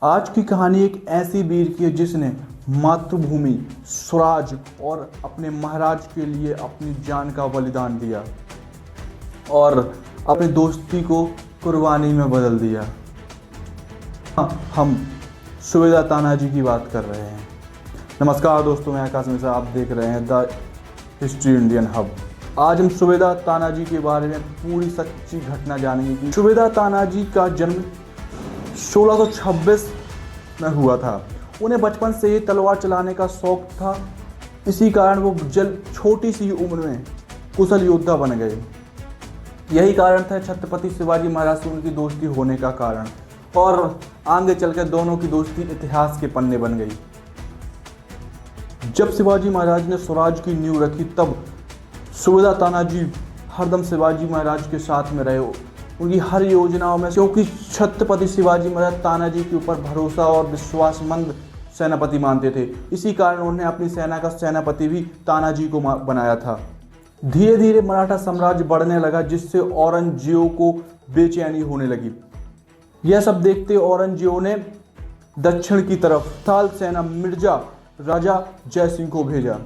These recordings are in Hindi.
आज की कहानी एक ऐसी वीर की है जिसने मातृभूमि, स्वराज और अपने महाराज के लिए अपनी जान का बलिदान दिया और अपनी दोस्ती को कुर्बानी में बदल दिया। हम सूबेदार तानाजी की बात कर रहे हैं। नमस्कार दोस्तों, मैं आकाश मिश्रा, आप देख रहे हैं द हिस्ट्री इंडियन हब। आज हम सूबेदार तानाजी के बारे में पूरी सच्ची घटना जानेंगे कि सूबेदार तानाजी का जन्म 1626 में हुआ था। उन्हें बचपन से ही तलवार चलाने का शौक था। इसी कारण वो छोटी सी उम्र में कुशल योद्धा बन गए। यही कारण था छत्रपति शिवाजी महाराज से उनकी दोस्ती होने का कारण, और आगे चलकर दोनों की दोस्ती इतिहास के पन्ने बन गई। जब शिवाजी महाराज ने स्वराज की नींव रखी तब सूबेदार तानाजी हरदम शिवाजी महाराज के साथ में रहे, उनकी हर योजनाओं में, क्योंकि छत्रपति शिवाजी महाराज तानाजी के ऊपर भरोसा और विश्वासमंद सेनापति मानते थे। इसी कारण उन्होंने अपनी सेना का सेनापति भी तानाजी को बनाया था। धीरे धीरे मराठा साम्राज्य बढ़ने लगा, जिससे औरंगजेब को बेचैनी होने लगी। यह सब देखते औरंगजेब ने दक्षिण की तरफ थाल सेना मिर्जा राजा जय सिंह को भेजा।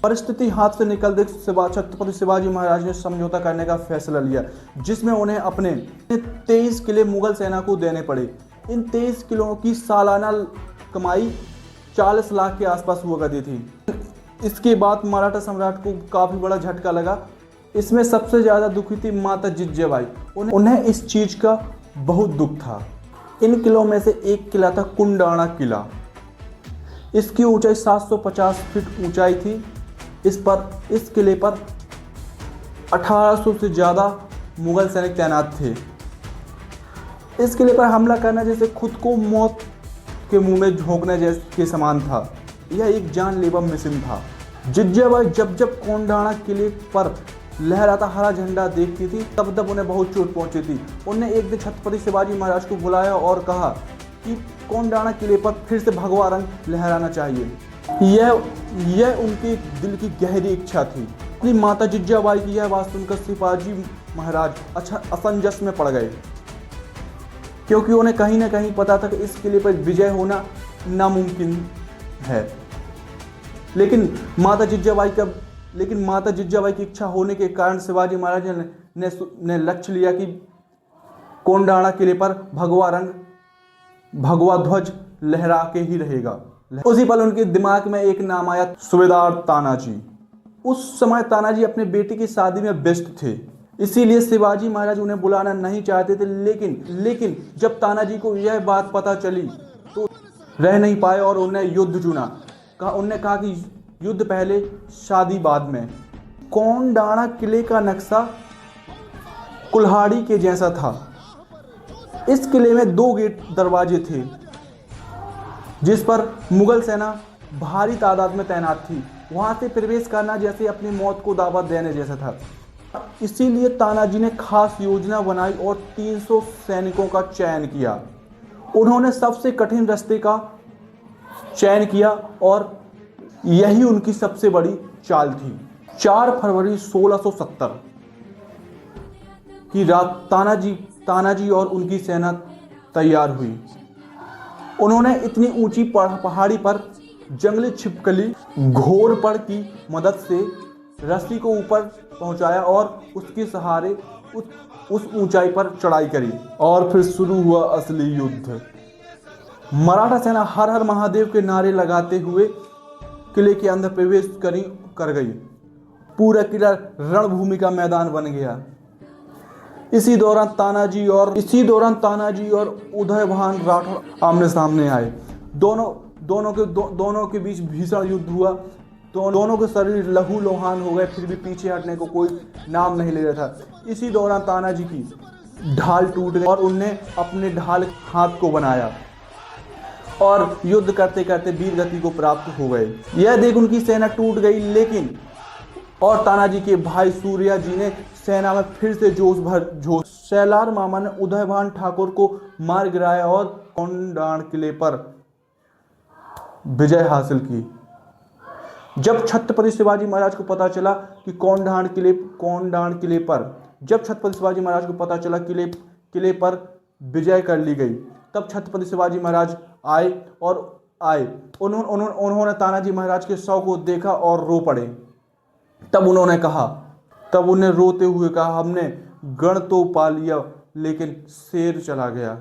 परिस्थिति हाथ से निकलते छत्रपति शिवाजी महाराज ने समझौता करने का फैसला लिया, जिसमें उन्हें अपने 23 किले मुगल सेना को देने पड़े। इन 23 किलों की सालाना कमाई 40 लाख के आसपास हुआ करती थी। इसके बाद मराठा सम्राट को काफ़ी बड़ा झटका लगा। इसमें सबसे ज़्यादा दुखी थी माता जिज्जाबाई। उन्हें इस चीज़ का बहुत दुख था। इन किलों में से एक किला था कुंडाणा किला। इसकी ऊंचाई 750 फीट ऊंचाई थी। इस किले पर 1800 से ज़्यादा मुगल सैनिक तैनात थे। इस किले पर हमला करना जैसे खुद को मौत के मुंह में झोंकने जैसे के समान था। यह एक जानलेवा मिशन था। जिज्जाबाई जब जब कोंडाणा किले पर लहराता हरा झंडा देखती थी तब तब उन्हें बहुत चोट पहुंची थी। उन्हें एक दिन छत्रपति शिवाजी महाराज को बुलाया और कहा कि कोंडाणा किले पर फिर से भगवा रंग लहराना चाहिए। यह उनके दिल की गहरी इच्छा थी। अपनी माता जिज्जाबाई की यह बात सुनकर शिवाजी महाराज असंजस में पड़ गए, क्योंकि उन्हें कहीं ना कहीं पता था कि इस किले पर विजय होना नामुमकिन है। लेकिन माता जिज्जाबाई की इच्छा होने के कारण शिवाजी महाराज ने लक्ष्य लिया कि कोंडाणा किले पर भगवा ध्वज लहरा के ही रहेगा। उसी पल उनके दिमाग में एक नाम आया, सूबेदार तानाजी। उस समय तानाजी अपने बेटे की शादी में व्यस्त थे, इसीलिए शिवाजी महाराज उन्हें बुलाना नहीं चाहते थे। लेकिन जब तानाजी को यह बात पता चली तो रह नहीं पाए और उन्हें युद्ध चुना। उन्होंने कहा कि युद्ध पहले शादी बाद में। कोंडाणा किले का नक्शा कुल्हाड़ी के जैसा था। इस किले में 2 गेट दरवाजे थे, जिस पर मुगल सेना भारी तादाद में तैनात थी। वहां से प्रवेश करना जैसे अपनी मौत को दावत देने जैसा था। इसीलिए तानाजी ने खास योजना बनाई और 300 सैनिकों का चयन किया। उन्होंने सबसे कठिन रास्ते का चयन किया और यही उनकी सबसे बड़ी चाल थी। 4 फरवरी 1670 की रात तानाजी और उनकी सेना तैयार हुई। उन्होंने इतनी ऊंची पहाड़ी पर जंगली छिपकली घोरपड़ की मदद से रस्सी को ऊपर पहुंचाया और उसके सहारे उस ऊंचाई पर चढ़ाई करी। और फिर शुरू हुआ असली युद्ध। मराठा सेना हर हर महादेव के नारे लगाते हुए किले के अंदर प्रवेश कर गई। पूरा किला रणभूमि का मैदान बन गया। इसी दौरान तानाजी और उदयभान राठौर आमने सामने आए। दोनों के बीच भीषण युद्ध हुआ। दोनों के शरीर लहू लोहान हो गए, फिर भी पीछे हटने को कोई नाम नहीं ले रहा था। इसी दौरान तानाजी की ढाल टूट गई और उनने अपने ढाल हाथ को बनाया और युद्ध करते करते वीर गति को प्राप्त हो गए। यह देख उनकी सेना टूट गई, और तानाजी के भाई सूर्या जी ने सेना में फिर से जोश सैलार मामा ने उदयभान ठाकुर को मार गिराया और कोंडाणा किले पर विजय हासिल की। जब छत्रपति शिवाजी महाराज को पता चला कि किले पर विजय कर ली गई तब छत्रपति शिवाजी महाराज आए। उन्होंने तानाजी महाराज के शव को देखा और रो पड़े। तब उन्हें रोते हुए कहा, हमने गढ़ तो पा लिया लेकिन शेर चला गया।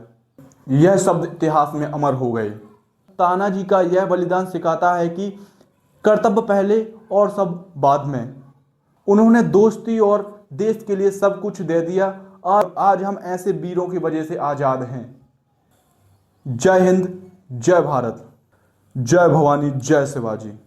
यह शब्द इतिहास में अमर हो गए। तानाजी का यह बलिदान सिखाता है कि कर्तव्य पहले और सब बाद में। उन्होंने दोस्ती और देश के लिए सब कुछ दे दिया और आज हम ऐसे वीरों की वजह से आजाद हैं। जय हिंद, जय भारत, जय भवानी, जय शिवाजी।